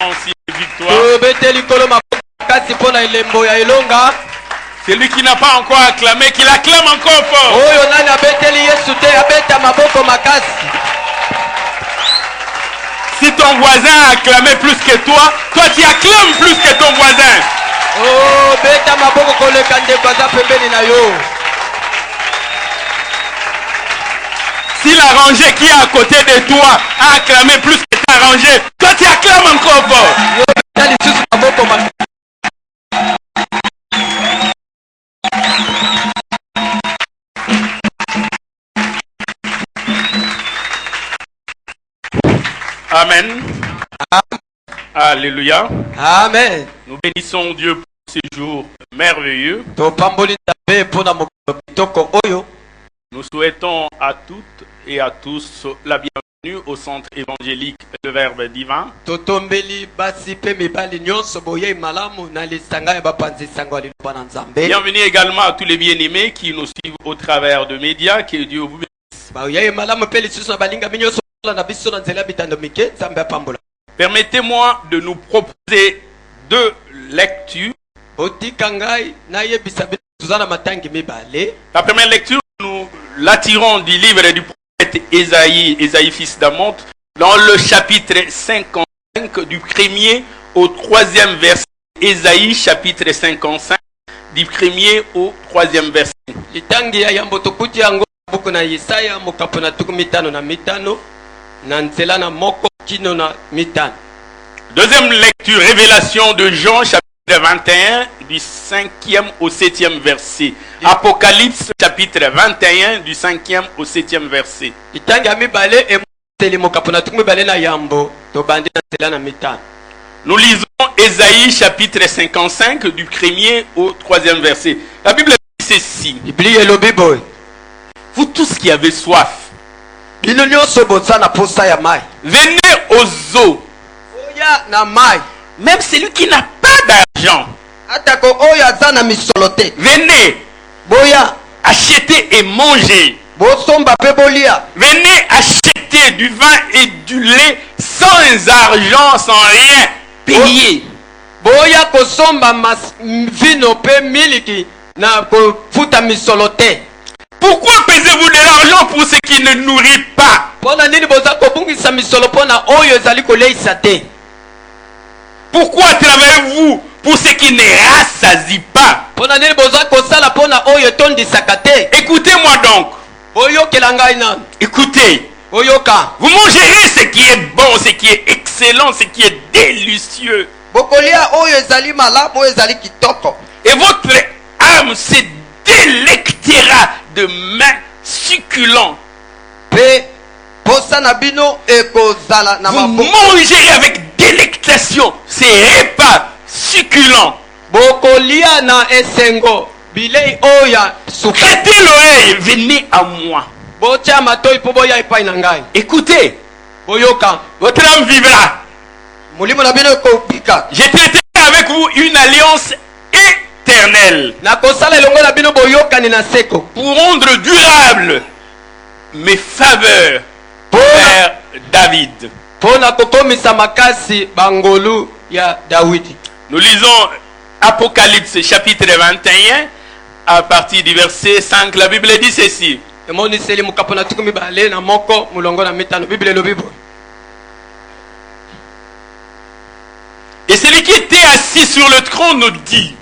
aussi de victoire. Celui qui n'a pas encore acclamé, qu'il acclame encore fort. Si ton voisin a acclamé plus que toi, toi tu acclames plus que ton voisin. Si la rangée qui est à côté de toi a acclamé plus que ta rangée, toi tu acclames encore fort. Amen. Alléluia. Amen. Nous bénissons Dieu pour ce jour merveilleux. Nous souhaitons à toutes et à tous la bienvenue au centre évangélique Le Verbe Divin. Bienvenue également à tous les bien-aimés qui nous suivent au travers de médias. Que Dieu vous bénisse. Permettez-moi de nous proposer deux lectures. La première lecture, nous l'attirons du livre du prophète Ésaïe, fils d'Amon, dans le chapitre 55 du 1er au 3e verset. Ésaïe chapitre 55 du 1er au 3e verset. Deuxième lecture, révélation de Jean chapitre 21 du 5e au 7e verset. Apocalypse chapitre 21 du 5e au 7e verset. Nous lisons Ésaïe chapitre 55 du 1er au 3e verset. La Bible dit ceci. Vous tous qui avez soif, venez aux eaux. Même celui qui n'a pas d'argent, venez acheter et manger. Venez acheter du vin et du lait sans argent, sans rien payer. Pourquoi pesez-vous de l'argent pour ce qui ne nourrit pas? Pourquoi travaillez-vous pour ce qui ne rassasie pas? Écoutez-moi donc. Écoutez. Vous mangerez ce qui est bon, ce qui est excellent, ce qui est délicieux. Et votre âme se délectera de mains succulents. Vous mangerez avec délectation ces repas succulents. Prêtez l'oreille, venez à moi. Écoutez, votre âme vivra. Je traiterai avec vous une alliance éternelle pour rendre durable mes faveurs vers David. Nous lisons Apocalypse chapitre 21 à partir du verset 5. La Bible dit ceci. Et celui qui était assis sur le trône nous dit: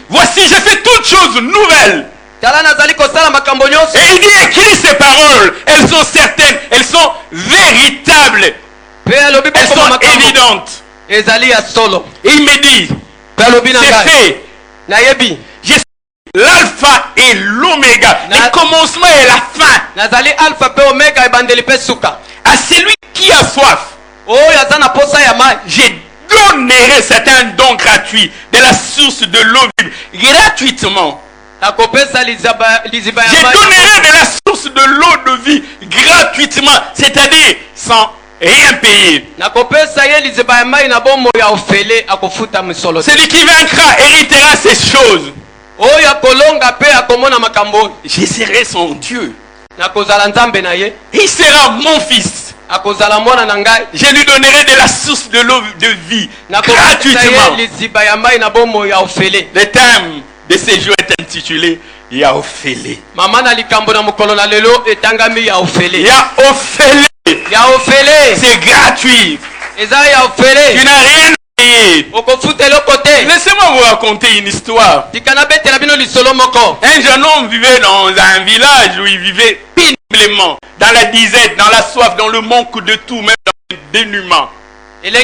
voici, je fais toutes choses nouvelles. Et il dit: écris ces paroles, elles sont certaines, elles sont véritables, elles sont évidentes. Et il me dit: c'est fait. Je suis l'alpha et l'oméga, le commencement et la fin. À celui qui a soif, je donnerai certains dons gratuits de la source de l'eau vive gratuitement. Je donnerai de la source de l'eau de vie gratuitement, c'est-à-dire sans rien payer. Celui qui vaincra héritera ces choses. Je serai son Dieu. Il sera mon fils. Je lui donnerai de la source de l'eau de vie gratuitement. Le thème de ce jour est intitulé Yaofélé. Yaofélé, c'est gratuit. Tu n'as rien à payer. Laissez-moi vous raconter une histoire. Un jeune homme vivait dans un village où il vivait péniblement, dans la disette, dans la soif, dans le manque de tout, même dans le dénuement. Et il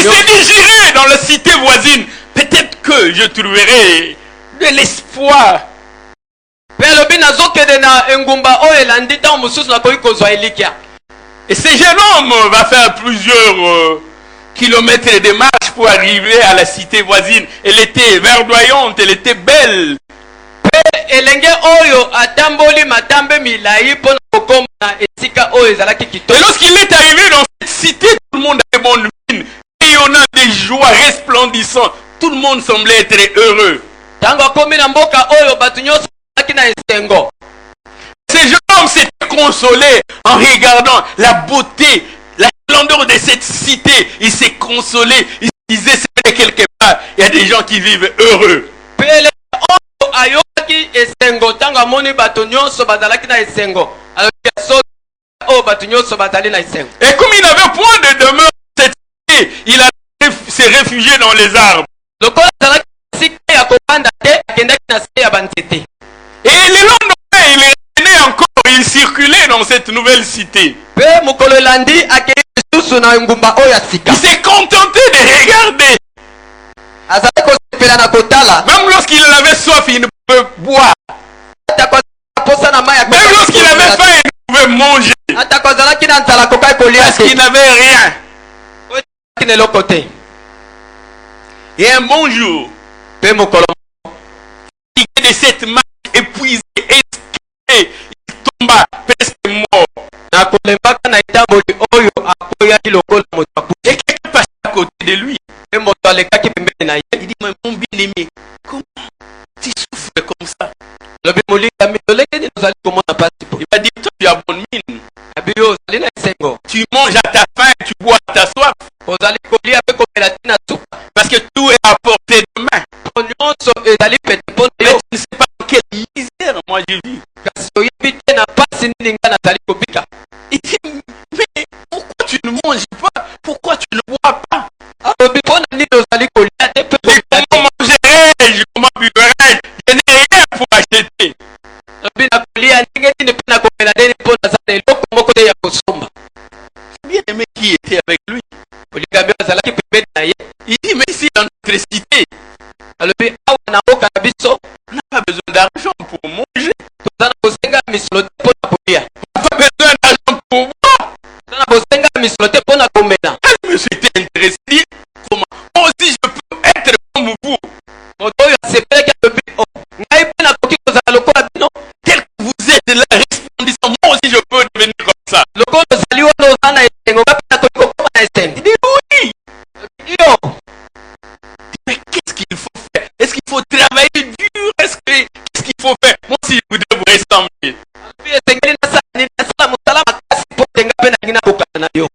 s'est dit, j'irai dans la cité voisine. Peut-être que je trouverai de l'espoir. Et ce jeune homme va faire plusieurs kilomètres de marche pour arriver à la cité voisine. Elle était verdoyante, elle était belle. Et lorsqu'il est arrivé dans cette cité, tout le monde avait bonne mine, rayonnant des joies resplendissantes. Tout le monde semblait être heureux. Ce jeune homme s'était consolé en regardant la beauté, la splendeur de cette cité. Il s'est consolé. Il se disait, c'est quelque part, il y a des gens qui vivent heureux. Et comme il n'avait point de demeure dans cette cité, il a se réfugié dans les arbres. Et le lendemain, il revenait encore, il circulait dans cette nouvelle cité. Il s'est contenté de regarder. Même lorsqu'il avait soif, il ne pouvait boire. Même lorsqu'il avait faim, il ne pouvait manger. Parce qu'il n'avait rien. Et un bon jour, de cette marche épuisée, esquivée, il tomba presque mort. Et quelqu'un passait à côté de lui. Il dit, mais mon bien-aimé, comment tu souffres comme ça? Il va dire, toi tu as bonne mine. Tu manges à ta faim, tu bois à ta soif. Parce que tout est à portée de main. Mais tu ne sais pas dans quelle misère moi je vis. Il dit, mais pourquoi tu ne manges pas? Pourquoi tu ne bois pas? Comment mangerai-je? Comment buverai-je? Je n'ai rien pour acheter. Bien aimé qui était avec lui. Il dit, mais ici dans notre cité, on n'a pas besoin d'argent pour manger. On n'a pas besoin d'argent pour boire. Je me suis intéressé. Comment moi aussi je peux être comme vous. Tel que vous êtes là, resplendissant, moi aussi je peux devenir comme ça. Il dit oui. Mais qu'est-ce qu'il faut faire? Est-ce qu'il faut travailler dur? Qu'est-ce qu'il faut faire? Moi aussi je voudrais vous ressembler.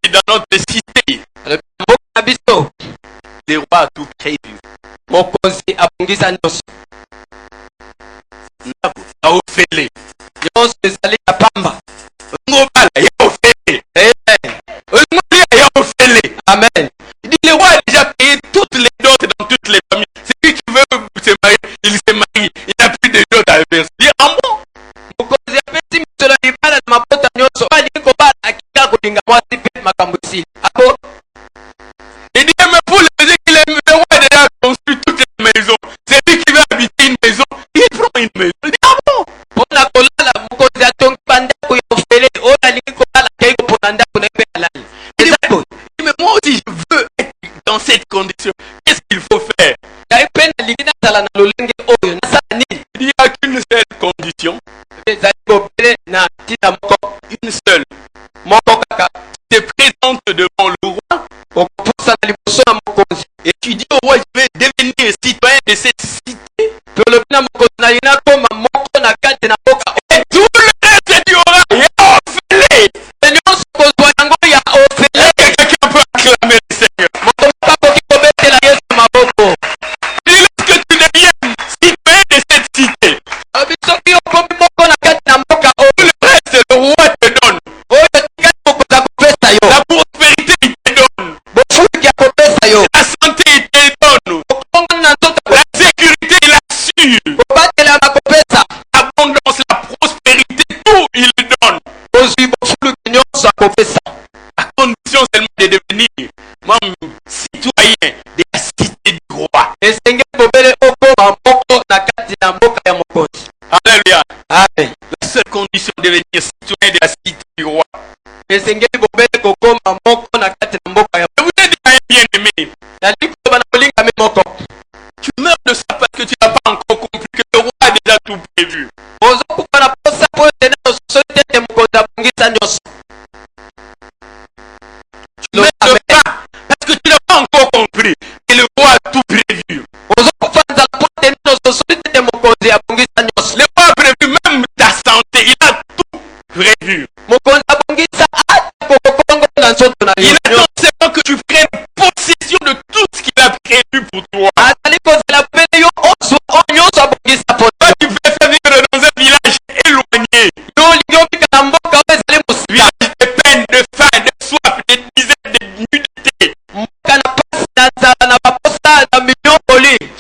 Et dans notre cité, les rois a tout prévu. Yaofélé. Amen. Il dit, le roi a déjà payé toutes les dots dans toutes les familles. C'est lui qui veut se marier, il se marie. Il n'a plus de dots à verser. Il dit, ah bon? Il dit, mais pour le dire qu'il aime, le roi a déjà construit toutes les maisons. C'est lui qui veut habiter une maison. Il prend une maison. Il dit, ah bon? Il dit, mais moi aussi je veux être dans cette condition. Qu'est-ce qu'il faut faire? Il n'y a qu'une seule condition. Une seule. Tu te présentes devant le roi et tu dis au roi, je vais devenir citoyen de cette cité. Et tout le reste du aura, il y a Ophélie. Quelqu'un qui peut acclamer le Seigneur. Et lorsque tu deviens citoyen de cette cité, tout le reste, le roi te donne. La prospérité, il te donne. La santé, il te donne. La sécurité, il assure. L'abondance, la prospérité, tout, il donne. À condition seulement de devenir membre citoyen de la cité du roi. Alléluia. Amen. La seule condition de devenir citoyen de la cité du roi. Je vous ai dit, bien aimé, tu meurs de ça parce que tu n'as pas encore compris que le roi a déjà tout prévu. Tu ne meurs pas parce que tu n'as pas encore compris que le roi a tout prévu. Le roi a prévu même ta santé, il a tout prévu. Il attend seulement que tu prennes possession de tout ce qu'il a prévu pour toi. Toi, tu veux faire vivre dans un village éloigné. Village de peine, de faim, de soif, de misère, de nudité.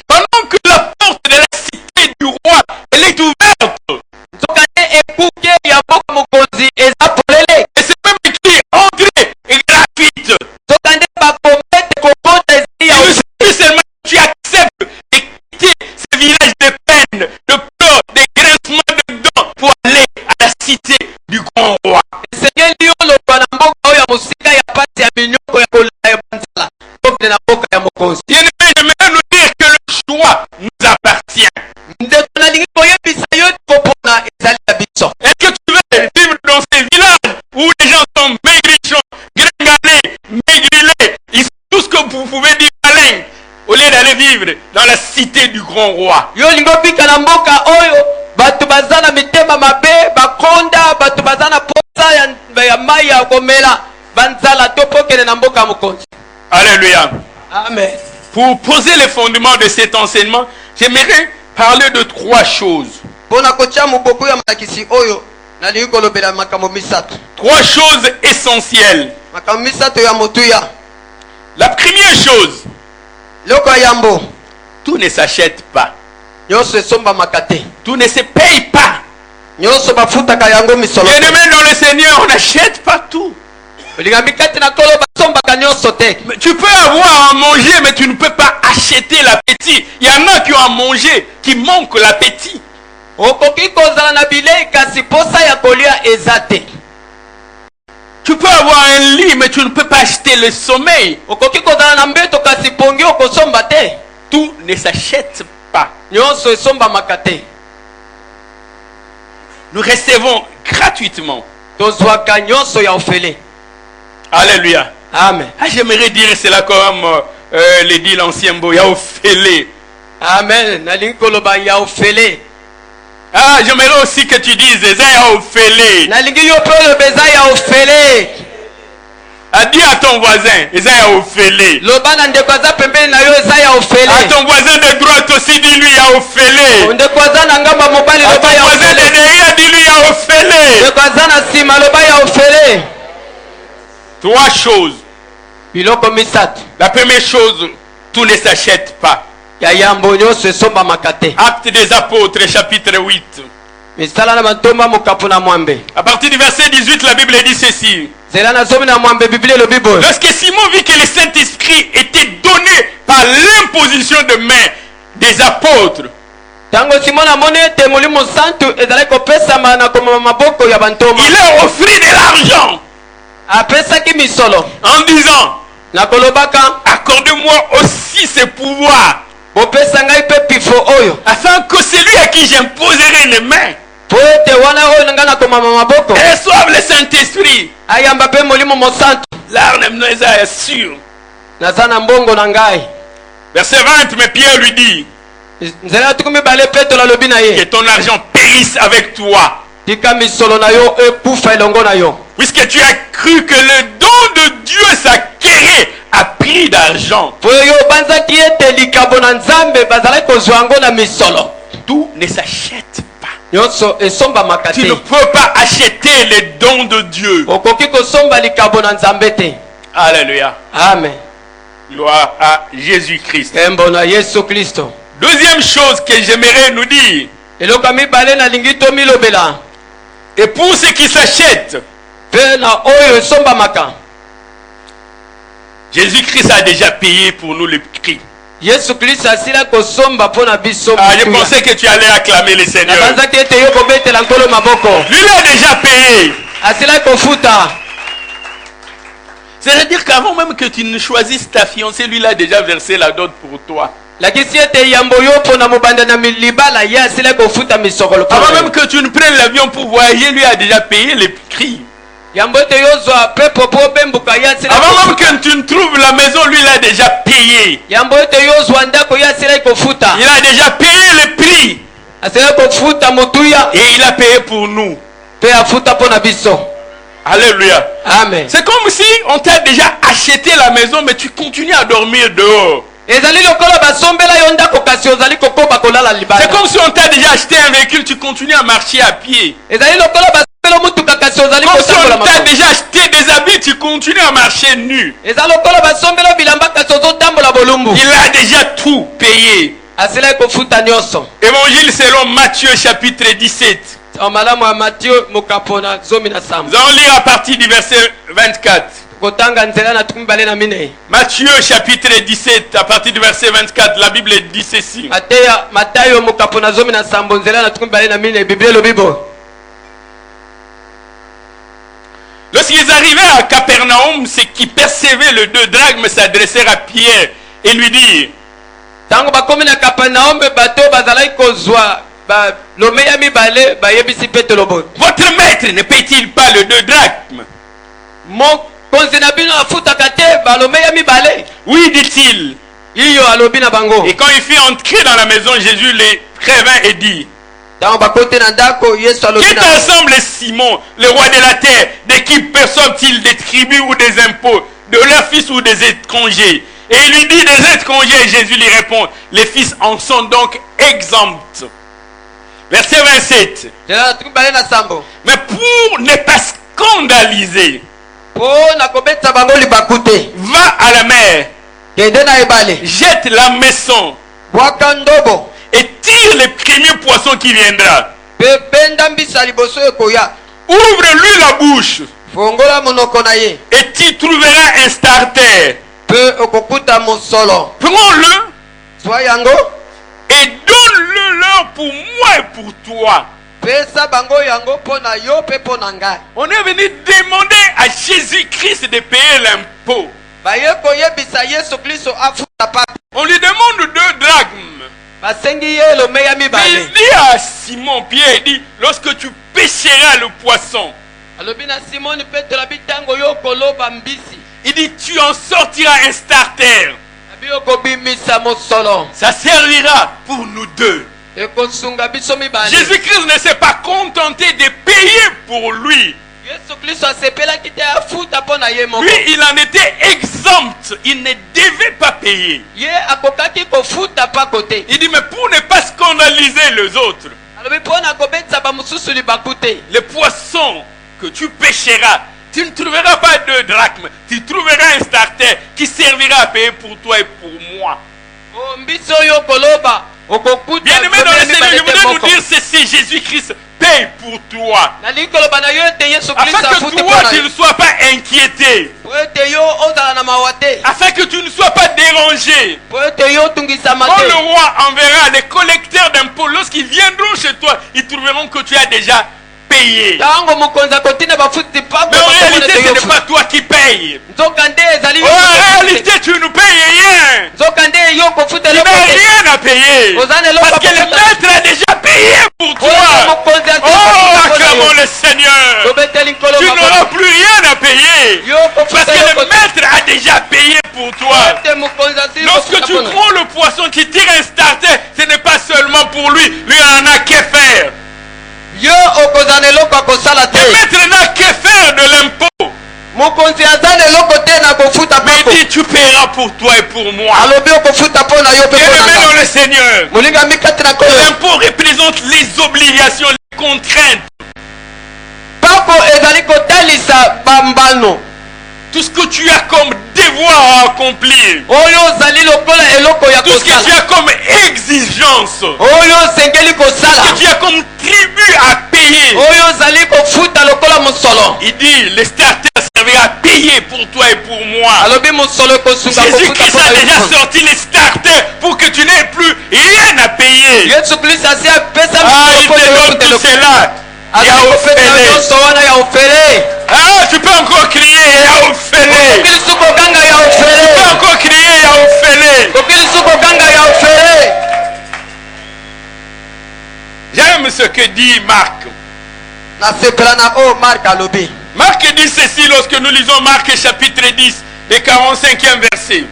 Pendant que la porte de la cité du roi, elle est ouverte. Et c'est même écrit entrée gratuite. Il suffit seulement que tu acceptes de quitter ce village de peine, de pleurs, de grincements de dents pour aller à la cité du grand roi. Bien-aimé, j'aimerais nous dire que le choix nous appartient. Est-ce que tu veux vivre dans ces villages où les gens sont maigrichons, gringalés, maigrilés, ils sont tout ce que vous pouvez dire malin, au lieu d'aller vivre dans la cité du grand roi? Alléluia. Amen. Pour poser les fondements de cet enseignement, j'aimerais parler de trois choses. Trois choses essentielles. La première chose, tout ne s'achète pas. Tout ne se paye pas. Bien-aimé dans le Seigneur, on n'achète pas tout. Tu peux avoir à manger, mais tu ne peux pas acheter l'appétit. Il y en a qui ont à manger, qui manquent l'appétit. Tu peux avoir un lit, mais tu ne peux pas acheter le sommeil. Tout ne s'achète pas. Nous recevons gratuitement. Alléluia. Amen. Ah, j'aimerais dire cela comme le dit l'ancien beau Yaofélé. Amen. Ah, j'aimerais aussi que tu dises Yaofélé. Ah, dis à ton voisin Yaofélé. À ton voisin de droite aussi, dis-lui Yaofélé. À ton voisin de derrière, dis-lui Yaofélé. Trois choses. La première chose, tout ne s'achète pas. Actes des apôtres, chapitre 8. À partir du verset 18, la Bible dit ceci. Lorsque Simon vit que le Saint-Esprit était donné par l'imposition de main des apôtres, il leur offrit de l'argent en disant, accorde-moi aussi ce pouvoir, afin que celui à qui j'imposerai les mains reçoive le Saint-Esprit. L'arme nous assure. Verset 20, mais Pierre lui dit, Que ton argent périsse avec toi. Puisque tu as cru que le don de Dieu s'acquérait à prix d'argent. Tout ne s'achète pas. Tu ne peux pas acheter les dons de Dieu. Alléluia. Amen. Gloire à Jésus-Christ. Deuxième chose que j'aimerais nous dire. Et pour ceux qui s'achètent, Jésus-Christ a déjà payé pour nous le prix. Je pensais que tu allais acclamer le Seigneur. Lui a déjà payé. C'est-à-dire qu'avant même que tu ne choisisses ta fiancée, lui il a déjà versé la dot pour toi. Avant même que tu ne prennes l'avion pour voyager, lui a déjà payé les prix. Avant même que tu ne trouves la maison, lui il a déjà payé. Il a déjà payé les prix. Et il a payé pour nous. Alléluia. Amen. C'est comme si on t'a déjà acheté la maison, mais tu continues à dormir dehors. C'est comme si on t'a déjà acheté un véhicule, tu continues à marcher à pied. Comme si on t'a déjà acheté des habits, tu continues à marcher nu. Il a déjà tout payé. Évangile selon Matthieu chapitre 17. Nous allons lire à partir du verset 24. Matthieu chapitre 17 à partir du verset 24, la Bible dit ceci. Lorsqu'ils arrivaient à Capernaum, ceux qui percevaient le 2 drachmes s'adressèrent à Pierre et lui dirent: votre maître ne paye-t-il pas le 2 drachmes? Oui, dit-il. Et quand il fut entré dans la maison, Jésus les prévint et dit: qui t'assemble, Simon, le roi de la terre, de qui perçoivent-ils des tribus ou des impôts, de leurs fils ou des étrangers? Et il lui dit: des étrangers. Et Jésus lui répond: les fils en sont donc exempts. Verset 27. Mais pour ne pas scandaliser, va à la mer, jette la maison et tire les premiers poissons qui viendra. Ouvre-lui la bouche et tu trouveras un starter. Prends-le et donne-le leur pour moi et pour toi. On est venu demander à Jésus-Christ de payer l'impôt. On lui demande 2 drachmes. Mais il dit à Simon Pierre, il dit: lorsque tu pêcheras le poisson, il dit: tu en sortiras un starter. Ça servira pour nous deux. Jésus-Christ ne s'est pas contenté de payer pour lui. Lui, il en était exempt. Il ne devait pas payer. Il dit: mais pour ne pas scandaliser les autres, les poissons que tu pêcheras, tu ne trouveras pas 2 drachmes. Tu trouveras un starter qui servira à payer pour toi et pour moi. Bien-aimé dans le Seigneur, je voudrais nous dire ceci: Jésus-Christ paye pour toi, afin que toi tu ne sois pas inquiété, afin que tu ne sois pas dérangé. Quand le roi enverra les collecteurs d'impôts, lorsqu'ils viendront chez toi, ils trouveront que tu as déjà payé. Mais en réalité, ce n'est pas toi qui payes. En réalité, tu ne payes rien. Tu n'as rien à payer. Parce que le maître a déjà payé pour toi. Oh, acclame acclamons le Seigneur. Tu n'auras plus rien à payer. Parce que le maître a déjà payé pour toi. Lorsque tu prends le poisson qui tire un starter, ce n'est pas seulement pour lui. Lui en a que faire. Le maître n'a que faire de l'impôt. Mais il dit tu paieras pour toi et pour moi. Bien-aimé dans le Seigneur, l'impôt représente les obligations, les contraintes. Tout ce que tu as comme devoir à accomplir. Tout ce que tu as comme exigence. Tout ce que tu as comme tribut à payer. Il dit, les starters servaient à payer pour toi et pour moi. Jésus-Christ a déjà sorti les starters pour que tu n'aies plus rien à payer. Il te donne tout cela. Ah, tu peux encore crier Yaofele. Tu peux encore crier Yaofele. J'aime ce que dit Marc. Marc dit ceci lorsque nous lisons Marc chapitre 10, le 45e verset.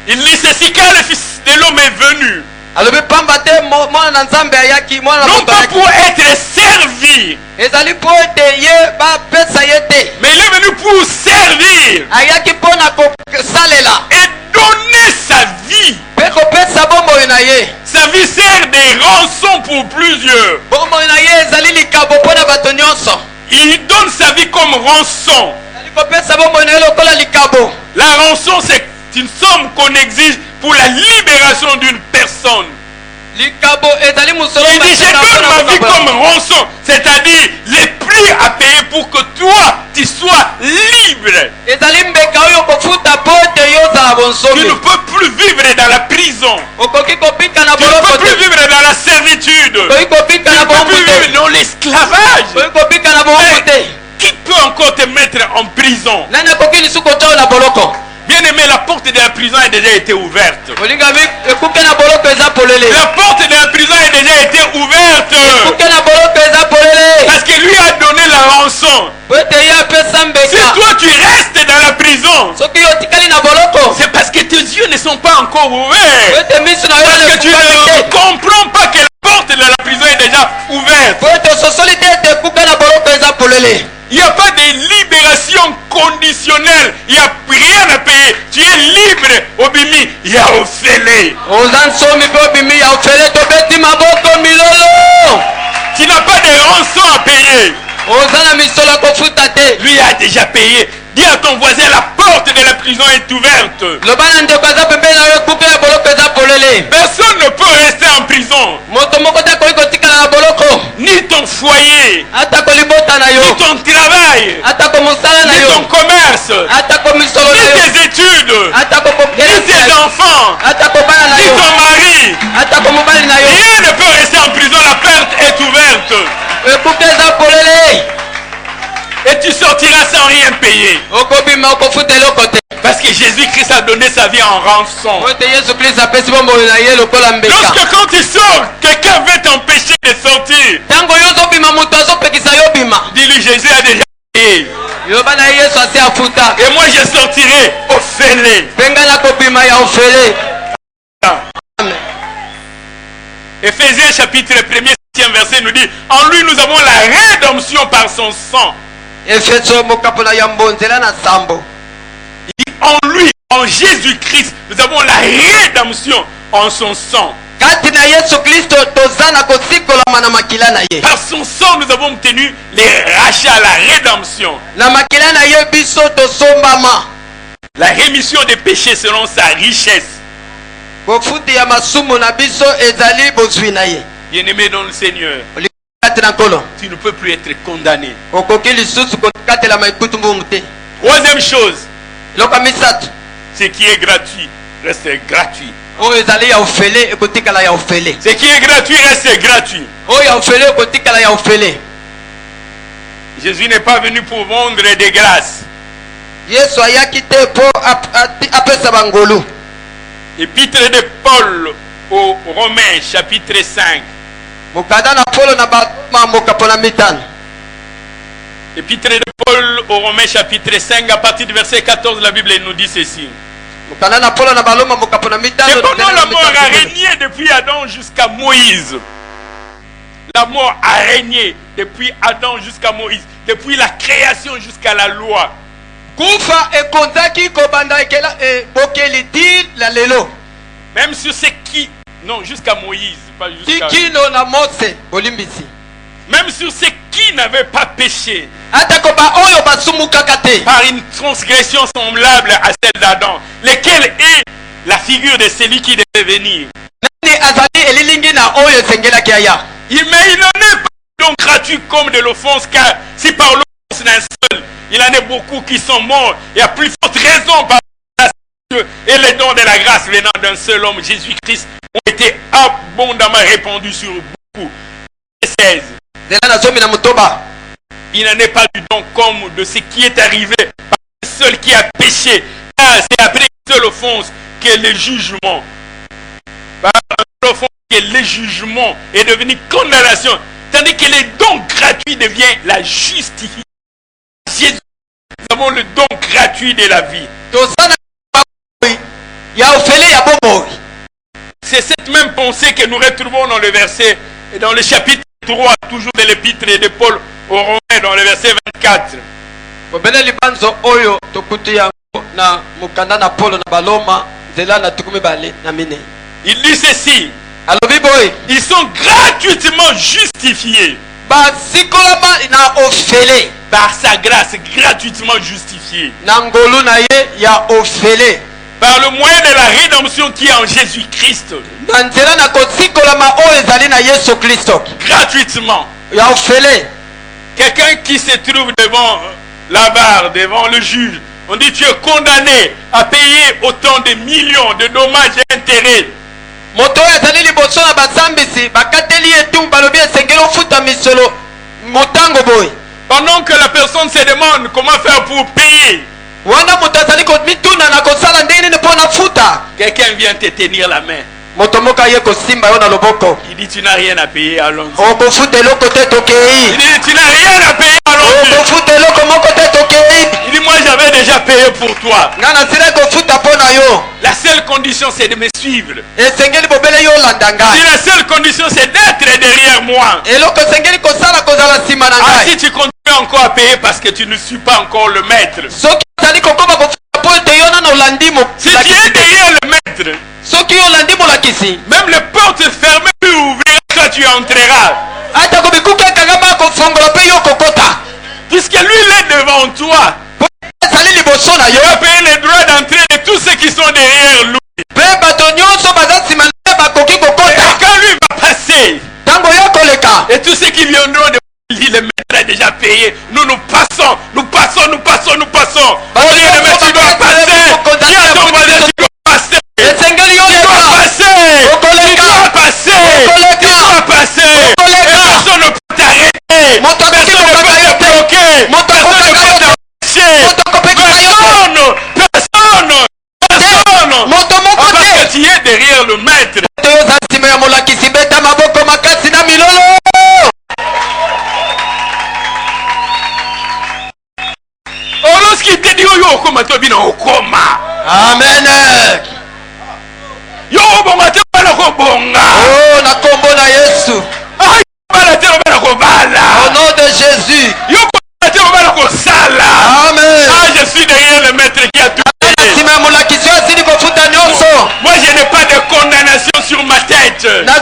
Il dit ceci: car le Fils de l'homme est venu. Non pas pour être servi, mais il est venu pour servir et donner sa vie. Sa vie sert des rançons pour plusieurs. Il donne sa vie comme rançon. La rançon, c'est une somme qu'on exige pour la libération d'une personne. Il dit je donne ma vie comme rançon, c'est-à-dire les prix à payer pour que toi tu sois libre. Tu ne peux plus vivre dans la prison. Tu ne peux plus vivre dans la servitude. Tu ne peux plus vivre dans l'esclavage. Qui peut encore te mettre en prison? Bien aimé, la porte de la prison a déjà été ouverte. La porte de la prison a déjà été ouverte. Parce que lui a donné la rançon. Si toi tu restes dans la prison, c'est parce que tes yeux ne sont pas encore ouverts. Parce que tu ne comprends pas que la porte de la prison est déjà ouverte. Il n'y a pas de libération conditionnelle. Il n'y a rien à payer. Tu es libre. Obimi, Yaofele. Tu n'as pas de rançon à payer. Lui a déjà payé. Dis à ton voisin, la porte de la prison est ouverte. Personne ne peut rester en prison. Ni ton foyer, ni ton travail, ni ton commerce, ni tes études, ni tes enfants, ni ton mari. Rien ne peut rester en prison. La porte est ouverte. Et tu sortiras sans rien payer. Parce que Jésus-Christ a donné sa vie en rançon. Lorsque quand tu sors, quelqu'un veut t'empêcher de sortir, dis-lui Jésus a déjà payé. Et moi je sortirai au fêlé. Éphésiens chapitre 1er, 7e verset nous dit: en lui nous avons la rédemption par son sang. En lui, en Jésus-Christ, nous avons la rédemption en son sang. Par son sang, nous avons obtenu les rachats, la rédemption. La rémission des péchés selon sa richesse. Bien-aimé dans le Seigneur, tu ne peux plus être condamné. Troisième chose, ce qui est gratuit reste gratuit. Ce qui est gratuit reste gratuit. Jésus n'est pas venu pour vendre des grâces. Épître de Paul aux Romains chapitre 5. Épître de Paul aux Romains chapitre 5, à partir du verset 14, la Bible nous dit ceci. Que pendant la mort a régné depuis Adam jusqu'à Moïse. La mort a régné depuis Adam jusqu'à Moïse, depuis la création jusqu'à la loi. Même sur ce qui, non, jusqu'à Moïse, pas jusqu'à... Même sur ceux qui n'avaient pas péché, par une transgression semblable à celle d'Adam, lequel est la figure de celui qui devait venir. Mais il n'en est pas donc gratuit comme de l'offense, car si par l'offense d'un seul, il en est beaucoup qui sont morts, et à plus forte raison par la Dieu et les dons de la grâce venant d'un seul homme, Jésus-Christ, ont été abondamment répandus sur beaucoup. 16. Il n'en est pas du don comme de ce qui est arrivé par un seul qui a péché, car c'est après une seule offense que le jugement, par une seule offense que le jugement est devenu condamnation, tandis que le don gratuit devient la justification. Jésus, nous avons le don gratuit de la vie. C'est cette même pensée que nous retrouvons dans le verset, dans le chapitre 3, toujours de l'épître de Paul aux Romains, dans le verset 24. Il dit ceci: ils sont gratuitement justifiés par sa grâce, gratuitement justifiés par le moyen de la rédemption qui est en Jésus-Christ. Gratuitement. Quelqu'un qui se trouve devant la barre, devant le juge, on dit: tu es condamné à payer autant de millions de dommages et intérêts. Pendant que la personne se demande comment faire pour payer, quelqu'un vient te tenir la main. Il dit: tu n'as rien à payer, allons-y. Il dit: tu n'as rien à payer, allons-y. Il dit: moi j'avais déjà payé pour toi. La seule condition c'est de me suivre. La seule condition c'est d'être derrière moi. Si tu continues encore à payer parce que tu ne suis pas encore le maître, si tu es derrière le maître, même les portes fermées puis ouvrir, toi tu entreras. Puisque lui il est devant toi, il va payer les droits d'entrée de tous ceux qui sont derrière lui. Et quand lui va passer, et tous ceux qui viendront de lui, le maître a déjà payé. Nous passons, nous passons, nous passons, nous passons. Au lieu de mettre, tu dois passer. Dis à ton voisin, tu dois passer. Tu dois passer. Tu dois passer. Et personne ne peut t'arrêter. Personne ne peut te bloquer. Personne ne peut t'empêcher. Personne. Parce que tu es derrière le maître. Lorsqu'il te dit: yo okoma to bina okoma. Amen. Yo bonga te bana ko bonga. Oh na kombo na Yesu. Ah bana te bana ko bala. Au nom de Jésus. Yo bana te bana ko sala. Amen. Ah, je suis derrière le maître qui a tout payé. Moi je n'ai pas de condamnation sur ma tête. Je ne vis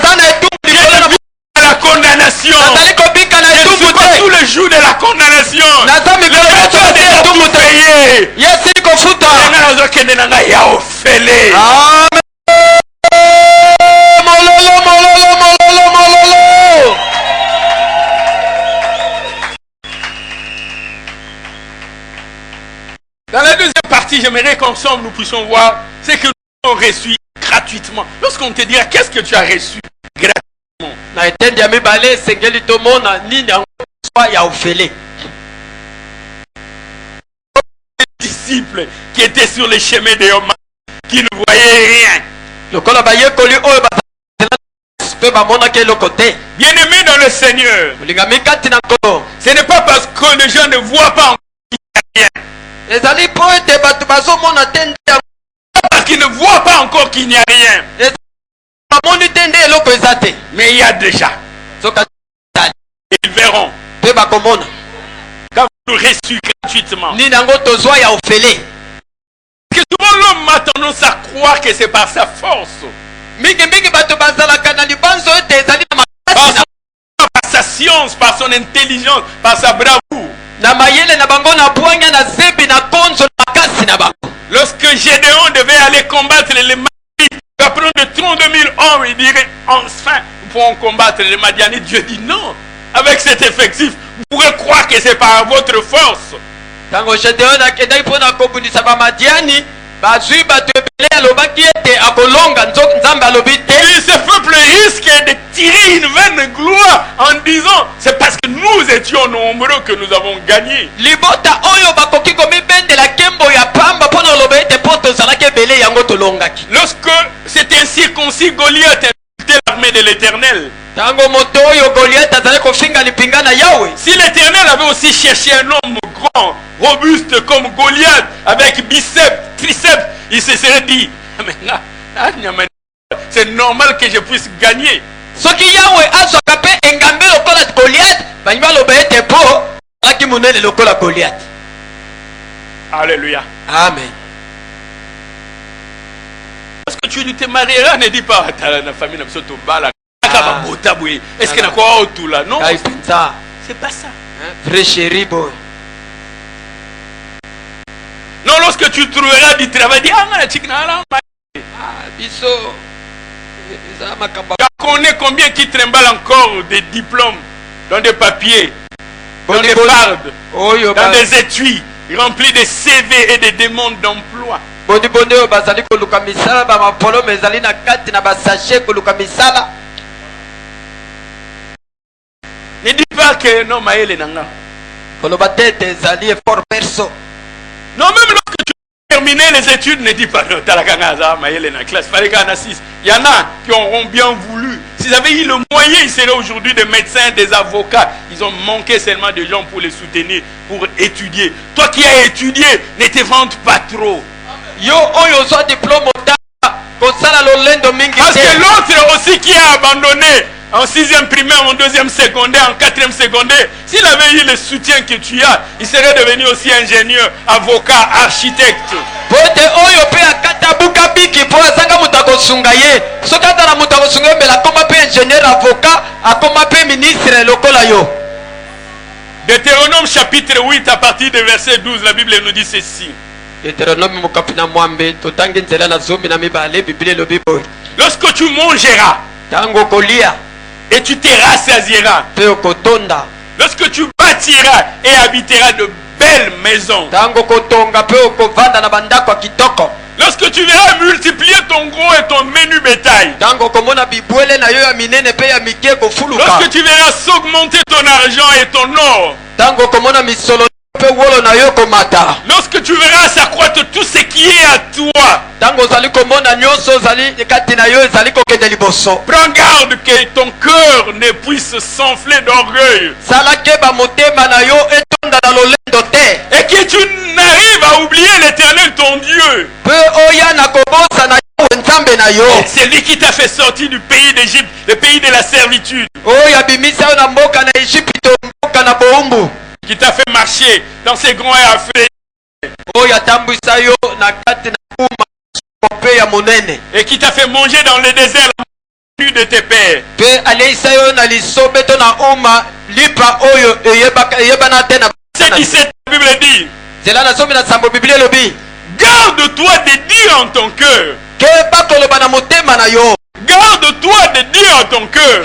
pas la condamnation. Je ne suis pas tous les jours de la condamnation. Le maître a déjà tout payé. Amen. Dans la deuxième partie, j'aimerais qu'ensemble nous puissions voir ce que nous avons reçu gratuitement. Lorsqu'on te dira: qu'est-ce que tu as reçu gratuitement? Les disciples qui étaient sur les chemins de Yoma, qui ne voyaient rien. Bien-aimés dans le Seigneur, ce n'est pas parce que les gens ne voient pas encore qu'il n'y a rien. Parce qu'ils ne voient pas encore qu'il n'y a rien. Mais il y a déjà. Ils verront. Quand vous l'aurez su gratuitement. Que souvent l'homme a tendance à croire que c'est par sa force. Par sa science, par son intelligence, par sa bravoure. Lorsque Gédéon devait aller combattre les Madianites, après de 32 000 hommes, il dirait enfin nous pourrons combattre les Madianites. Dieu dit non. Avec cet effectif, vous pourrez croire que c'est par votre force. Ce peuple risque de tirer une vaine gloire en disant c'est parce que nous étions nombreux que nous avons gagné. Lorsque c'était un circoncis, Goliath insultait l'armée de l'Éternel. Si l'Éternel avait aussi cherché un homme grand, robuste comme Goliath, avec biceps, triceps, il se serait dit, c'est normal que je puisse gagner. Alléluia. Amen. Parce que tu ne te marieras, ne dis pas, la famille n'a pas de bala. Est-ce qu'il y a quoi autour là? Non, c'est pas ça. Vrai chéri, boy. Non, lorsque tu trouveras du travail, dis on connaît combien qui trimballent encore des diplômes dans des papiers, dans des fardes, dans des étuis remplis de CV et de demandes d'emploi. Ne dis pas que non, Maël est nanga. Non, même lorsque tu as terminé les études, ne dis pas non, Talakanga, Maël est dans la classe. Il y en a qui auront bien voulu. S'ils avaient eu le moyen, ils seraient aujourd'hui des médecins, des avocats. Ils ont manqué seulement de gens pour les soutenir, pour étudier. Toi qui as étudié, ne te vante pas trop. Parce que l'autre aussi qui a abandonné en 6e primaire, en 2e secondaire, en 4e secondaire, s'il avait eu le soutien que tu as, il serait devenu aussi ingénieur, avocat, architecte. Deutéronome chapitre 8 à partir du verset 12, la Bible nous dit ceci. Lorsque tu mangeras et tu te rassasieras, lorsque tu bâtiras et habiteras de belles maisons, lorsque tu verras multiplier ton gros et ton menu bétail, lorsque tu verras s'augmenter ton argent et ton or, lorsque tu verras s'accroître tout ce qui est à toi, prends garde que ton cœur ne puisse s'enfler d'orgueil et que tu n'arrives à oublier l'Éternel ton Dieu. C'est lui qui t'a fait sortir du pays d'Égypte, le pays de la servitude, qui t'a fait marcher dans ces grands et affreux, et qui t'a fait manger dans le désert la de tes pères. C'est 17, la Bible dit, garde-toi de dire en ton cœur, garde-toi de dire en ton cœur,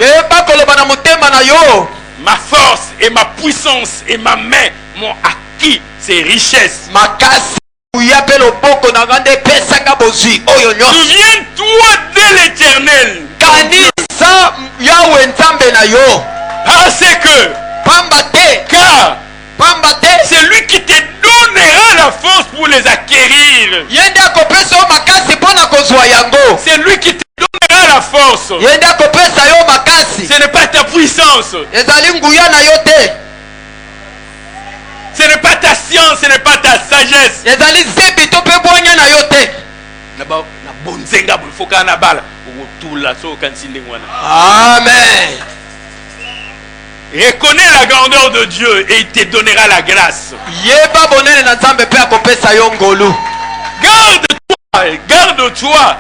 ma force et ma puissance et ma main m'ont acquis ces richesses. Souviens-toi de l'Éternel, parce que c'est lui qui te donnera la force pour les acquérir. C'est lui qui te donnera la force. Ce n'est pas ta puissance. Ce n'est pas ta science, ce n'est pas ta sagesse. Amen. Reconnais la grandeur de Dieu et il te donnera la grâce. Garde-toi.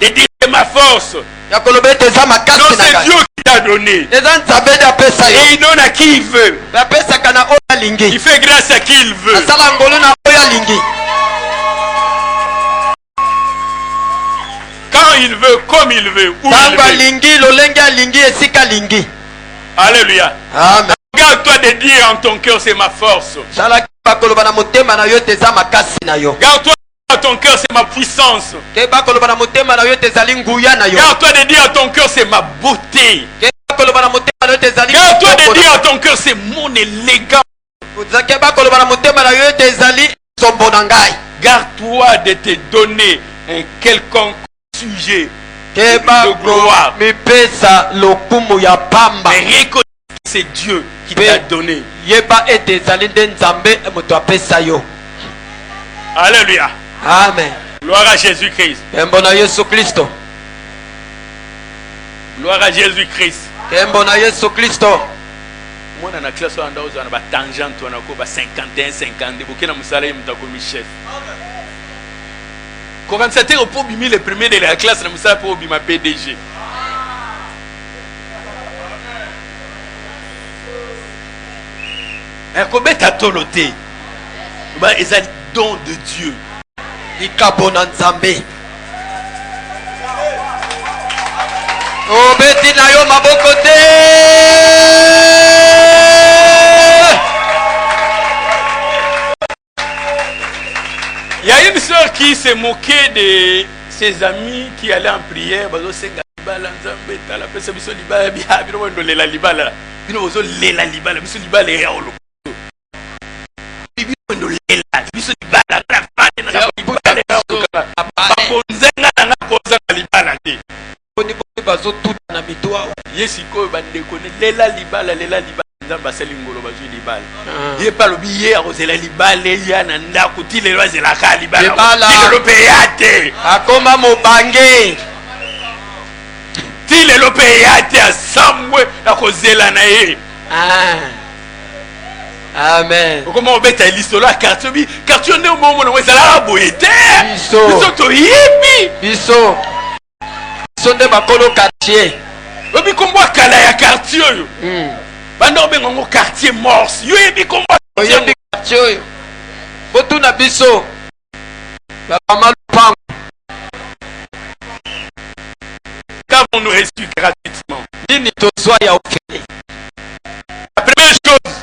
Et dis ma force. Non, c'est Dieu qui t'a donné. Et il donne à qui il veut. Il fait grâce à qui il veut. Quand il veut, comme il veut, où il veut. Alléluia. Amen. Garde-toi de dire en ton cœur, c'est ma force. Garde-toi à ton cœur, c'est ma puissance. Garde-toi de dire à ton cœur, c'est ma beauté. Garde-toi de dire à ton cœur, c'est mon élégance. Garde-toi de te donner un quelconque sujet de gloire. Mais reconnais que c'est Dieu qui t'a donné. Alléluia. Amen. Gloire à Jésus-Christ. Gloire à Jésus-Christ. Moi dans la classe on a une tangente, on a 51 52 bokena musala mutakomi chef. Quand c'était au pour bimi le premier de la classe na musala pour bima PDG. Un combien t'as toloté. Bah ils ont don de Dieu. Ikabona nzambe. Oh beti na yo maboko te. Il y a une soeur qui s'est moquée de ses amis qui allaient en prière. Bazo senga libala nzambe tala pesa biso libala bia bino ndo lela libala. Bino bozo lela libala biso libala ya olo. Bino ndo lela biso libala na fane na libala. Baponzenga na kozanga libala te. Bazo tout na mitwa. Yesi ko bande kone lela libala nzamba seli ngolo bazo libala. Ye pa lobi ye arosela libala ya na ndako ti lelo azela ka libala. Ti lelo peyate. Akoma mobange. Ti lelo peyate asambwe na kozela na ye. Amen. Comment on bête à l'histoire la quartier bi quartier ne au moment où ça la boyete. Biso to yibi. Biso de bakolo quartier. Obi kombo kala ya quartier yo. Bando bengo quartier morse. Yo yebi kombo quartier yo. Botu na biso. Ba malupango. Qu'avons-nous reçu gratuitement? Nini to soya ofele. La première chose,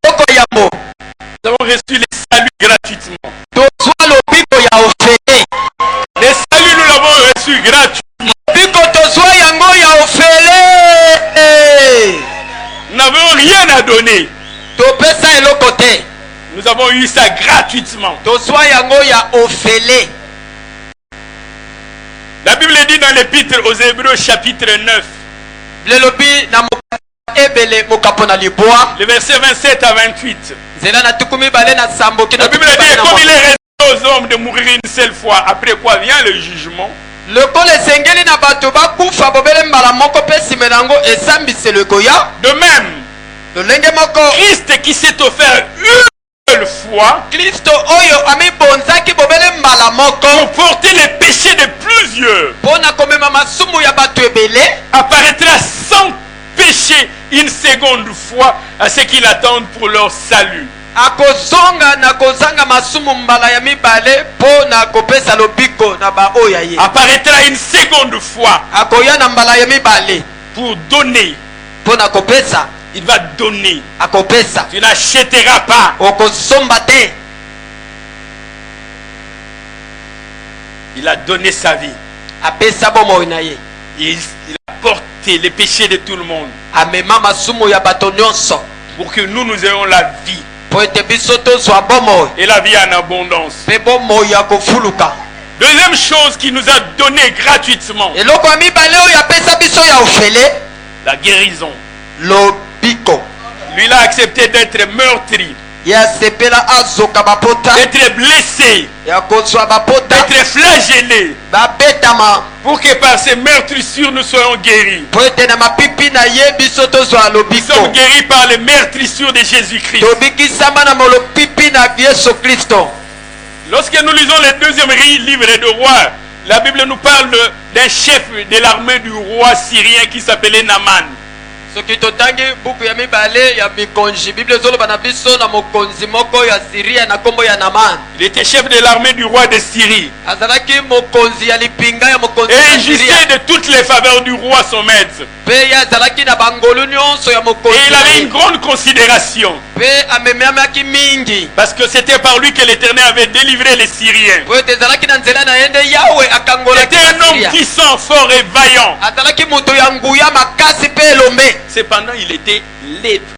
nous avons reçu les saluts gratuitement. To soya lo biko ya ofele. Les saluts nous l'avons reçu gratuitement. Nous n'avons rien à donner. Nous avons eu ça gratuitement. La Bible dit dans l'épître aux Hébreux chapitre 9. Le verset 27 à 28. La Bible dit comme il est resté aux hommes de mourir une seule fois, après quoi vient le jugement. De même, Christ qui s'est offert une seule fois pour porter les péchés de plusieurs, apparaîtra sans péché une seconde fois à ceux qui l'attendent pour leur salut. Apparaîtra une seconde fois pour donner. Il va donner. Tu n'achèteras pas. Il a donné sa vie. Il a porté les péchés de tout le monde pour que nous ayons la vie. Et la vie en abondance. Deuxième chose qu'il nous a donné gratuitement. La guérison. Lui, il a accepté d'être meurtri, d'être blessé, d'être flagellé, pour que par ces meurtrissures nous soyons guéris. Nous sommes guéris par les meurtrissures de Jésus-Christ. Lorsque nous lisons le deuxième livre de Rois, la Bible nous parle d'un chef de l'armée du roi syrien qui s'appelait Naaman. Il était chef de l'armée du roi de Syrie. Et il jouissait de toutes les faveurs du roi son maître. Et il avait une grande considération. Parce que c'était par lui que l'Éternel avait délivré les Syriens. C'était un homme puissant, fort et vaillant. Cependant, il était lépreux.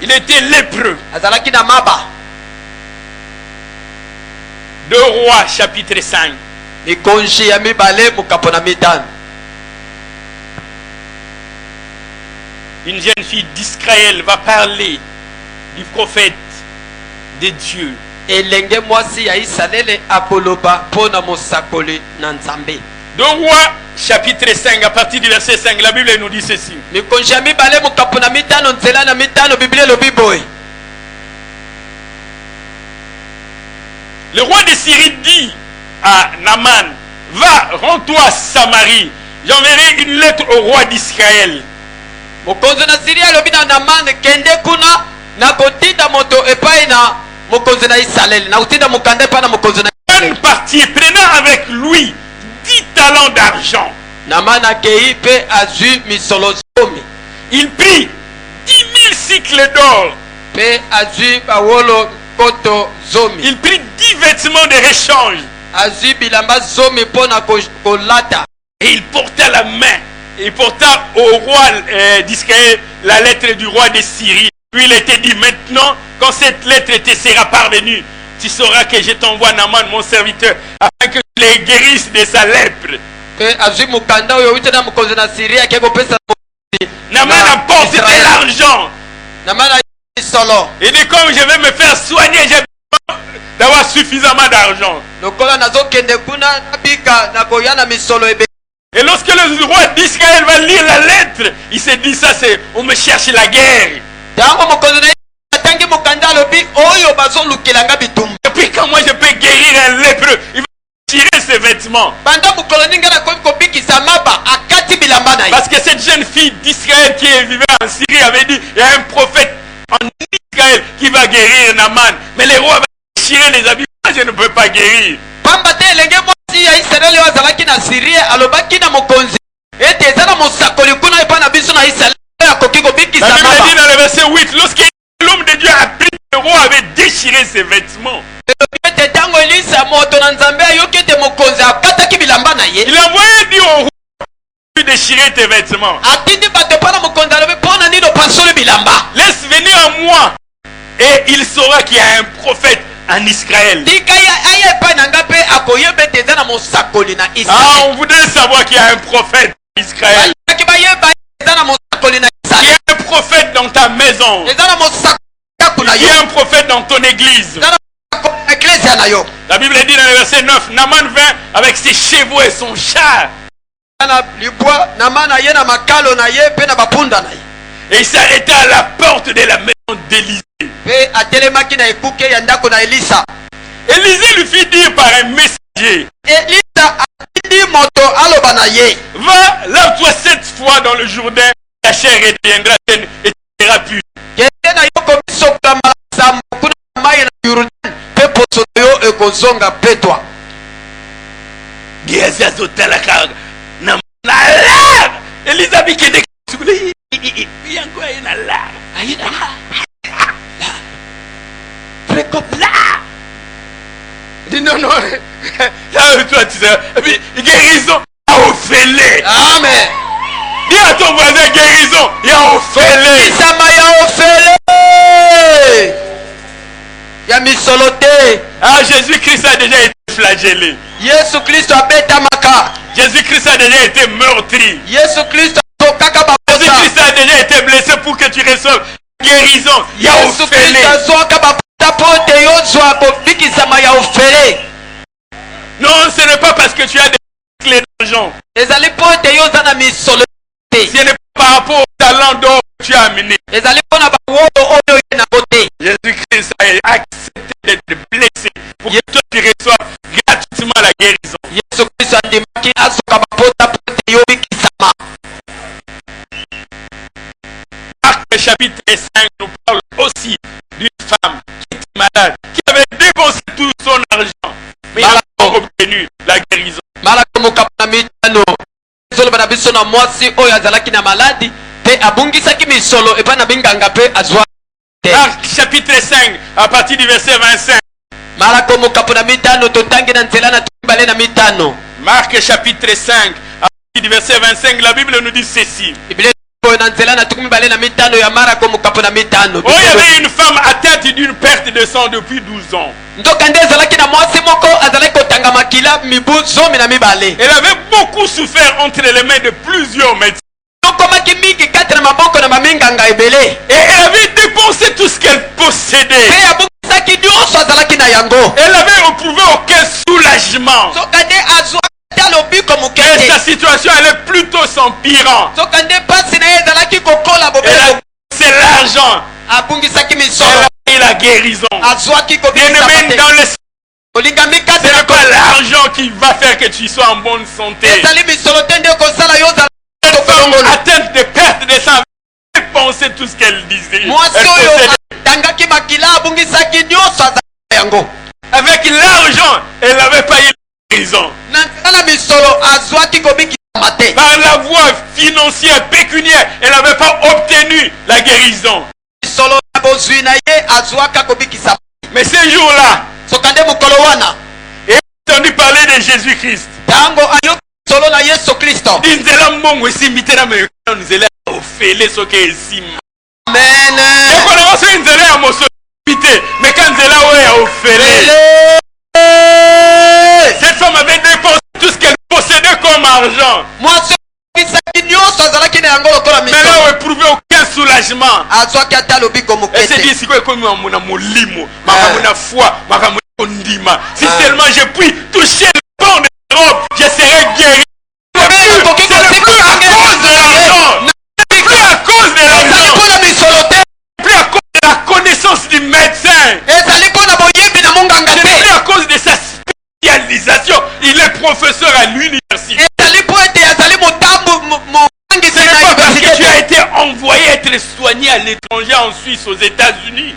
Il était lépreux. De Rois, chapitre 5. Une jeune fille d'Israël va parler du prophète de Dieu. De Rois, chapitre 5, à partir du verset 5, la Bible nous dit ceci. Le roi de Syrie dit à Naaman, va, rends-toi à Samarie, j'enverrai une lettre au roi d'Israël. Naaman partit, prenant avec lui 10 talents d'argent. Il prit 10 000 cycles d'or. Il prit 10 vêtements de réchange. Et il porta la main. Il porta au roi d'Israël la lettre du roi de Syrie. Puis il était dit, maintenant, quand cette lettre te sera parvenue, tu sauras que je t'envoie Naaman, mon serviteur, afin que je les guérisse de sa lèpre. Naaman apporte de l'argent. Il dit, comme je vais me faire soigner, j'ai besoin d'avoir suffisamment d'argent. Et lorsque le roi d'Israël va lire la lettre, il s'est dit, ça c'est, on me cherche la guerre. Et puis quand moi je peux guérir un lépreux, il va tirer ses vêtements. Parce que cette jeune fille d'Israël qui vivait en Syrie avait dit, il y a un prophète en Israël qui va guérir Naaman. Mais le roi va tirer les habits. Moi je ne peux pas guérir. La Bible dit dans le verset 8, lorsque l'homme de Dieu a pris, le roi avait déchiré ses vêtements. Il a envoyé dire au roi de déchirer tes vêtements. Laisse venir à moi et il saura qu'il y a un prophète en Israël. Ah, on voudrait savoir qu'il y a un prophète en Israël. Il y a un prophète dans ta maison. Il y a un prophète dans ton église. La Bible dit dans le verset 9, Naaman vint avec ses chevaux et son char. Et il s'arrêta à la porte de la maison d'Élisée. Élisée lui fit dire par un messager, va, lave-toi 7 fois dans le Jourdain, ta chair deviendra saine et tu seras pur. Elisabeth qui est dit non, non, là toi tu sais, et puis guérison à Ophélie. Amen. Dis à ton voisin guérison, il y a Ophélie. Ya misolote. Ah, Jésus-Christ a déjà été flagellé. Yesu Kristo abetamaka. Jésus-Christ a déjà été meurtri. Yesu Kristo tokaka babota. Jésus-Christ a déjà été blessé pour que tu reçoives guérison. Yesu Kristo azoka babota pote yozwa bobikisama ya ofele. Non, ce n'est pas parce que tu as des clés d'argent. Ezali pote yozana misolote. Ce n'est pas par rapport au talent d'or que tu as amené. Ezali pona bawodo oyo na bote. Jésus-Christ a accepté d'être blessé pour que toi tu reçoives gratuitement la guérison. Yesu Kristo andimaki azoka babota pote yobikisama. Marc chapitre 5 nous parle aussi d'une femme qui était malade, qui avait dépensé tout son argent, mais elle n'a pas obtenu la guérison. Marc chapitre 5 à partir du verset 25. Marc chapitre 5 à partir du verset 25, la Bible nous dit ceci. Oh, il y avait une femme atteinte d'une perte de sang depuis 12 ans. Elle avait beaucoup souffert entre les mains de plusieurs médecins. Et elle avait dépensé tout ce qu'elle possédait. Elle n'avait éprouvé aucun soulagement. Et sa situation allait plutôt s'empirant. C'est l'argent. Elle a eu la guérison. Bien-aimé, dans le ce n'est pas l'argent qui va faire que tu sois en bonne santé. Cette femme atteinte de perte de sang avait dépensé tout ce qu'elle disait. Avec l'argent, elle n'avait pas eu la guérison. Par la voie financière, pécuniaire, elle n'avait pas obtenu la guérison. Mais ce jour-là, et entendu parler de Jésus-Christ. Cette femme avait dépensé tout ce qu'elle possédait comme argent. Mais elle n'a éprouvé aucun soulagement. Elle s'est dit, si seulement je puis toucher le bord de la robe, je serai guéri. C'est plus à cause de l'argent. C'est plus à cause de l'argent. Plus à cause de la connaissance du médecin. C'est plus à cause de sa spécialisation. Il est professeur à l'université. Ce n'est pas parce que tu as été envoyé être soigné à l'étranger, en Suisse, aux États-Unis.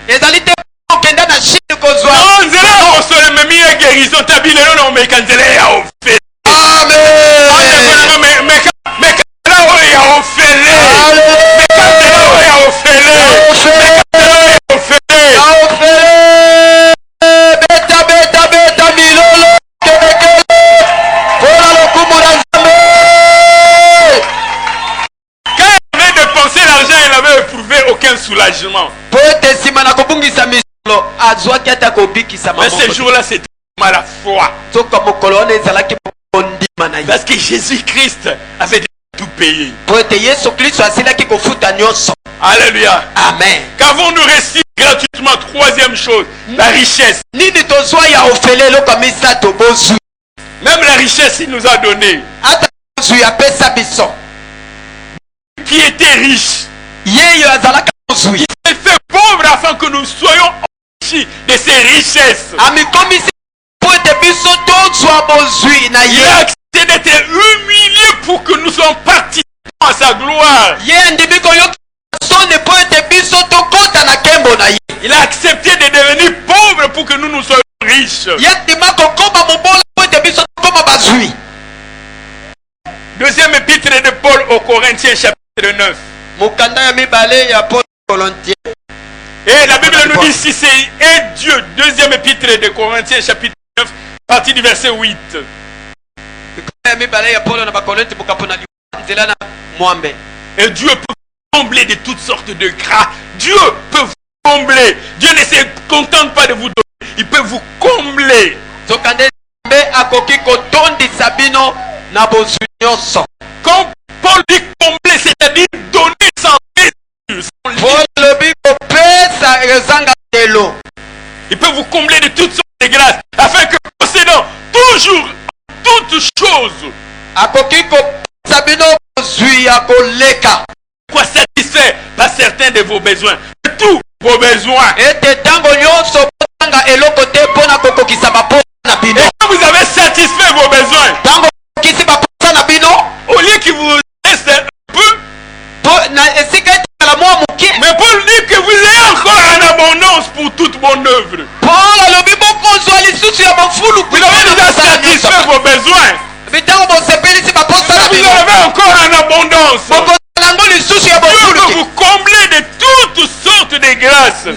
Soulagement. Mais ce jour-là, c'était la foi. Parce que Jésus-Christ avait tout payé. Alléluia. Amen. Qu'avons-nous reçu gratuitement? Troisième chose, la richesse. Même la richesse, il nous a donné. Qui était riche. Il s'est fait pauvre afin que nous soyons enrichis de ses richesses. Il a accepté d'être humilié pour que nous soyons participants à sa gloire. Il a accepté de devenir pauvre pour que nous nous soyons riches. Deuxième épître de Paul aux Corinthiens chapitre 9. Et la Bible nous dit si c'est un Dieu. Deuxième épître de Corinthiens chapitre 9, partie du verset 8. Et Dieu peut combler de toutes sortes de grâces. Dieu peut combler. Dieu ne se contente pas de vous donner, il peut vous combler. Quand Paul dit combler, c'est-à-dire donner sans il peut vous combler de toutes sortes de grâces, afin que possédant toujours toutes choses, quoi satisfaire par certains de vos besoins, de tous vos besoins. Et quand vous avez satisfait vos besoins, au lieu qu'il vous reste un peu, mais Paul dit que vous ayez encore en abondance pour toute bonne œuvre. Vous avez déjà satisfait vos besoins. Vous avez encore en abondance. Dieu peut vous combler de toutes sortes de grâces.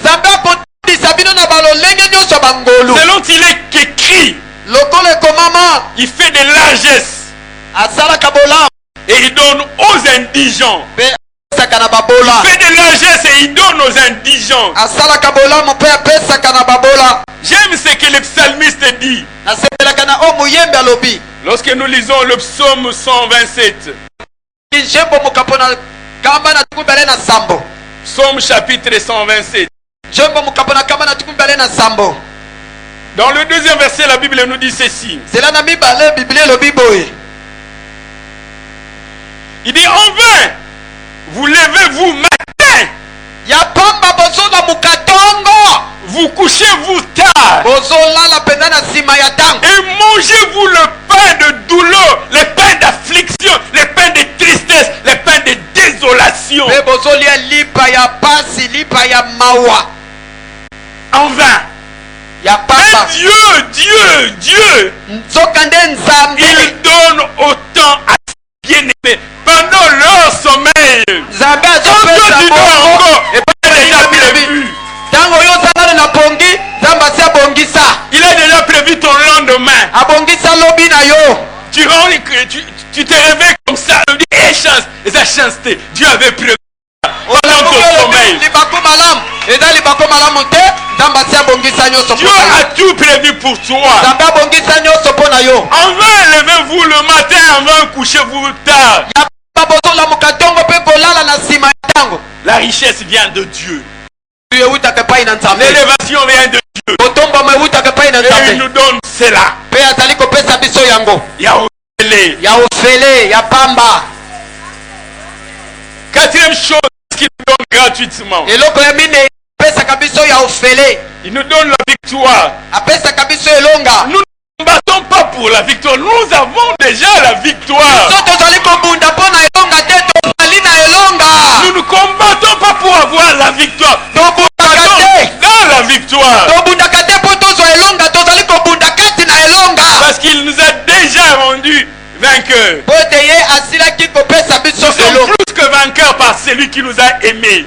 Selon il est écrit, il fait de largesses et il donne aux indigents. Il fait de largesses et il donne aux indigents. J'aime ce que le psalmiste dit. Lorsque nous lisons le psaume 127. Psaume chapitre 127. Dans le deuxième verset, la Bible nous dit ceci. Il dit en vain, vous levez-vous matin, vous couchez-vous tard, et mangez-vous le pain de douleur, le pain d'affliction, le pain de tristesse, le pain de désolation. En vain. Dieu, il donne autant à ses bien-aimés pendant leur sommeil. Il a déjà prévu ton lendemain. Tu te réveilles comme ça, et chance, et sa chasteté. Dieu avait prévu pendant ton sommeil. Dieu a tout prévu pour toi. En vain levez-vous le matin, en vain couchez-vous tard. La richesse vient de Dieu. L'élévation vient de Dieu. Et il nous donne cela. Quatrième chose qu'il nous donne gratuitement. Il nous donne la victoire. Nous ne battons pas pour la victoire. Nous avons déjà la victoire. Nous ne combattons pas pour avoir la victoire. Nous combattons dans la victoire. Parce qu'il nous a déjà rendus vainqueurs. Nous sommes plus que vainqueurs par celui qui nous a aimés.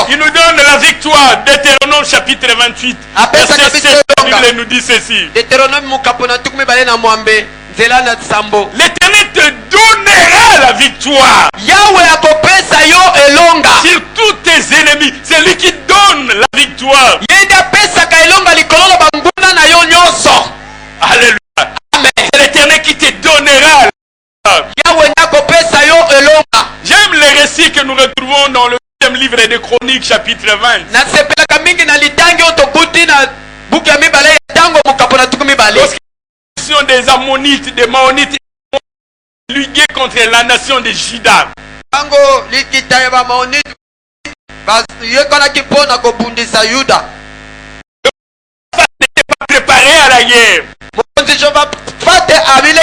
Il nous donne la victoire. Deutéronome chapitre 28. Verset 7, la Bible nous dit ceci. L'Éternel te donnera la victoire sur tous tes ennemis. C'est lui qui donne la victoire. Alléluia. C'est l'Éternel qui te donnera la victoire. J'aime les récits que nous retrouvons dans le deuxième livre des Chroniques chapitre 20. Lorsque des Ammonites, des Maonites ligués contre la nation de Juda. Le n'était pas préparé à la guerre. Il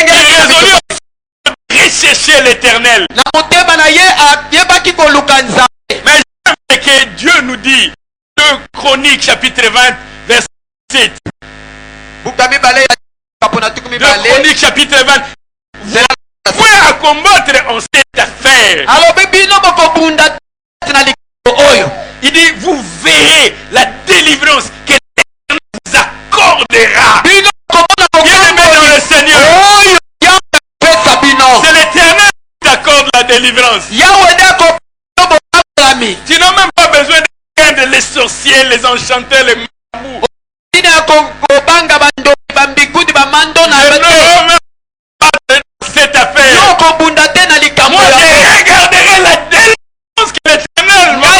résolut de rechercher l'Éternel. Mais ce que Dieu nous dit, de Chroniques chapitre 20 verset 7. De Chroniques chapitre 20. Vous pouvez à combattre en cette affaire. Il dit, vous verrez la délivrance que l'Éternel vous accordera. Bien-aimé dans le Seigneur, c'est l'Éternel qui t'accorde la délivrance. Tu les sorciers, les enchanteurs, les marabouts. Je ne remets pas cette affaire. Moi, je regarderai la délivrance que l'Éternel m'a.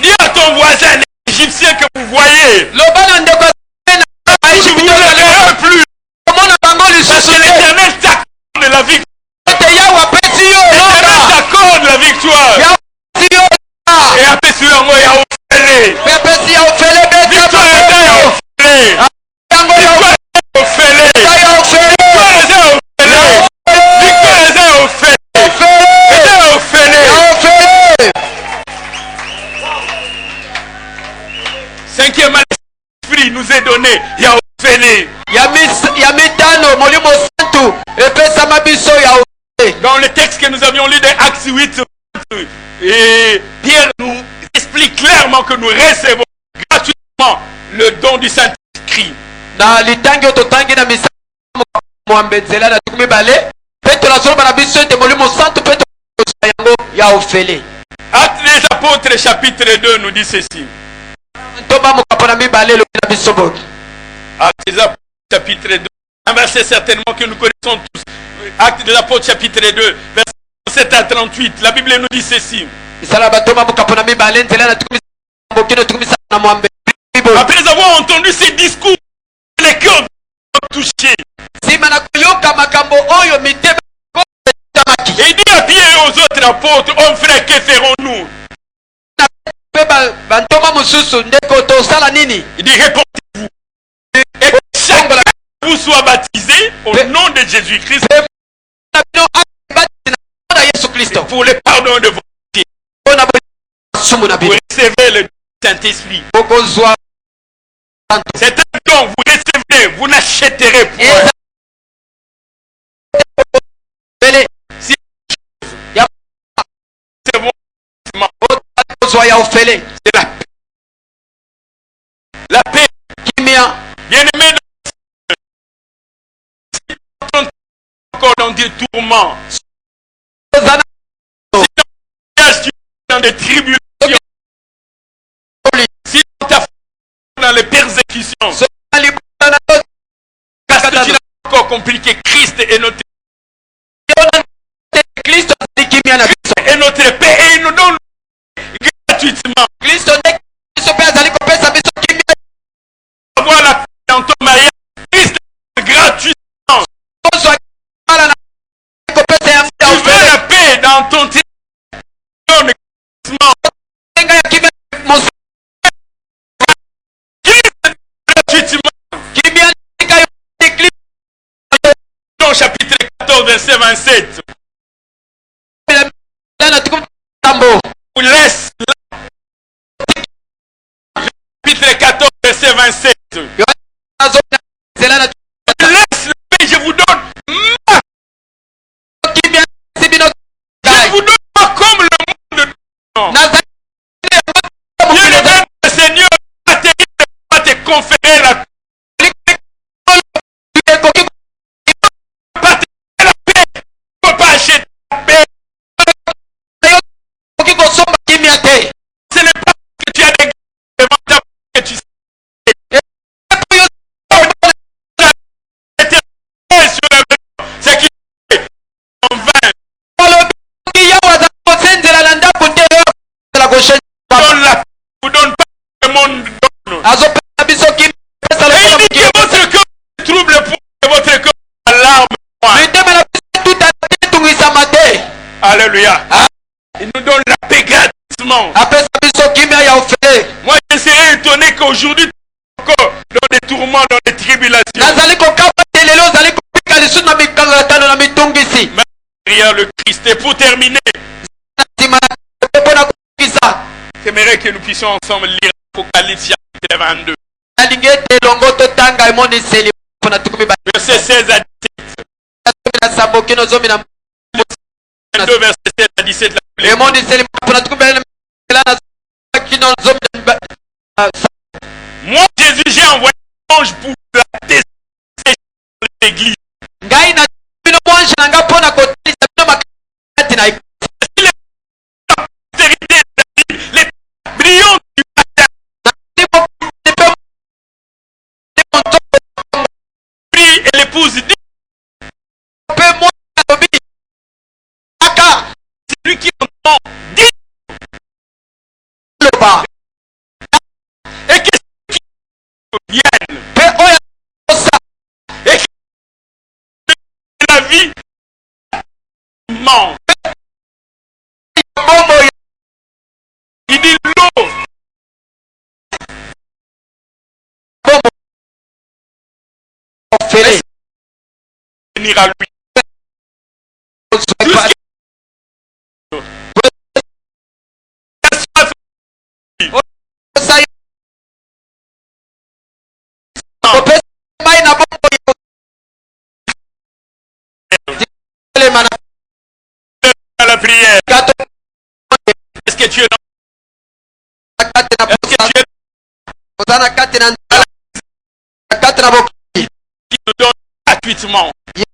Dis à ton voisin égyptien que vous voyez. Vous ne le verrez plus. Parce que l'Éternel t'accorde la victoire. L'Éternel t'accorde la victoire. Et après sur moi, il y a offert. Victoire est cinquième esprit nous est donné. Il y a dans le texte que nous avions lu de Actes 8, et Pierre nous explique clairement que nous recevons gratuitement le don du Saint-Esprit. Actes des Apôtres chapitre 2 nous dit ceci. Actes des Apôtres chapitre 2, un verset certainement que nous connaissons tous. Actes des Apôtres chapitre 2, verset 7 à 38. La Bible nous dit ceci. Après avoir entendu ces discours, les cœurs sont touchés. Et il dit à Pierre et aux autres apôtres, hommes frères, que ferons-nous? Il dit, répondez-vous. Et que chacun de vous soit baptisé au nom de Jésus-Christ pour le pardon de vos péchés. Vous recevez le Saint-Esprit. C'est un don, vous recevez, vous n'achèterez point. Si c'est bon, c'est la paix. Bien aimé, encore dans des tourments, dans des tribulations, si on t'a dans les persécutions, parce que tu n'as pas encore compris que Christ est notre paix et il nous donne gratuitement. Avoir la paix dans ton mariage, Christ gratuitement. Tu veux la paix dans ton gratuitement. Chapitre 14, verset 27. Vous laisse chapitre 14, verset 27. Je laisse le paix, je vous donne ma. Je vous donne pas comme le monde. Dieu le même Seigneur va te conférer la paix. Ce n'est pas que tu as des demandes que tu sais. C'est qui en vain. Vous donne pas le monde donne. Et il dit que votre cœur se trouble pour votre cœur alarme. Alléluia. Il nous donne la paix gratuitement. Moi je serais étonné qu'aujourd'hui encore dans des tourments, dans des tribulations. Prière le Christ. Et pour terminer, j'aimerais que nous puissions ensemble lire Apocalypse chapitre 22. Verset 16 à 17. 22 verset 16 à 17. Moi Jésus j'ai envoyé un ange pour la dessécher l'église. vie. Il dit l'eau. Venir à lui. À la prière. Est-ce que tu es dans? Est-ce que tu es qui nous donne gratuitement? Il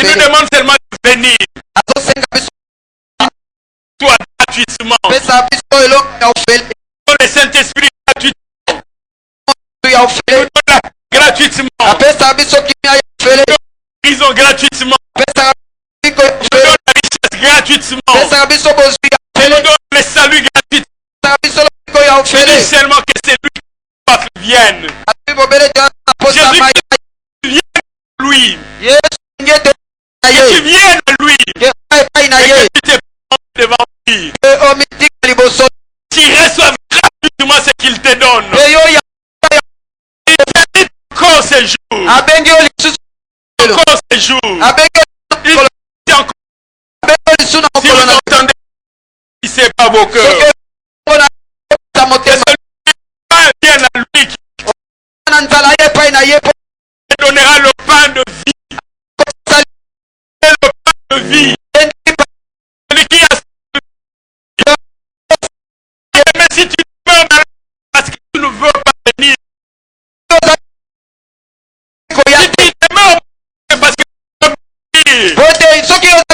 nous demande seulement de venir. Toi gratuitement. Le Saint-Esprit gratuitement. Il nous donne gratuitement. Ils ont gratuitement. Il nous donne la richesse gratuitement. Il nous donne le salut gratuitement. Je dis seulement que c'est lui qui vienne. Jésus-Christ vient à lui. Que tu viennes à lui. Et que tu te prends devant lui. Tu reçois gratuitement ce qu'il te donne. Il t'invite encore ce jour. Encore ce jour. Il dit encore. Si vous entendez, il ne sait pas vos cœurs. Viens à lui qui donnera le pain de vie. Le pain de vie. Celui qui a. Mais si tu meurs parce que tu ne veux pas venir. Si tu meurs parce que tu ne veux pas venir.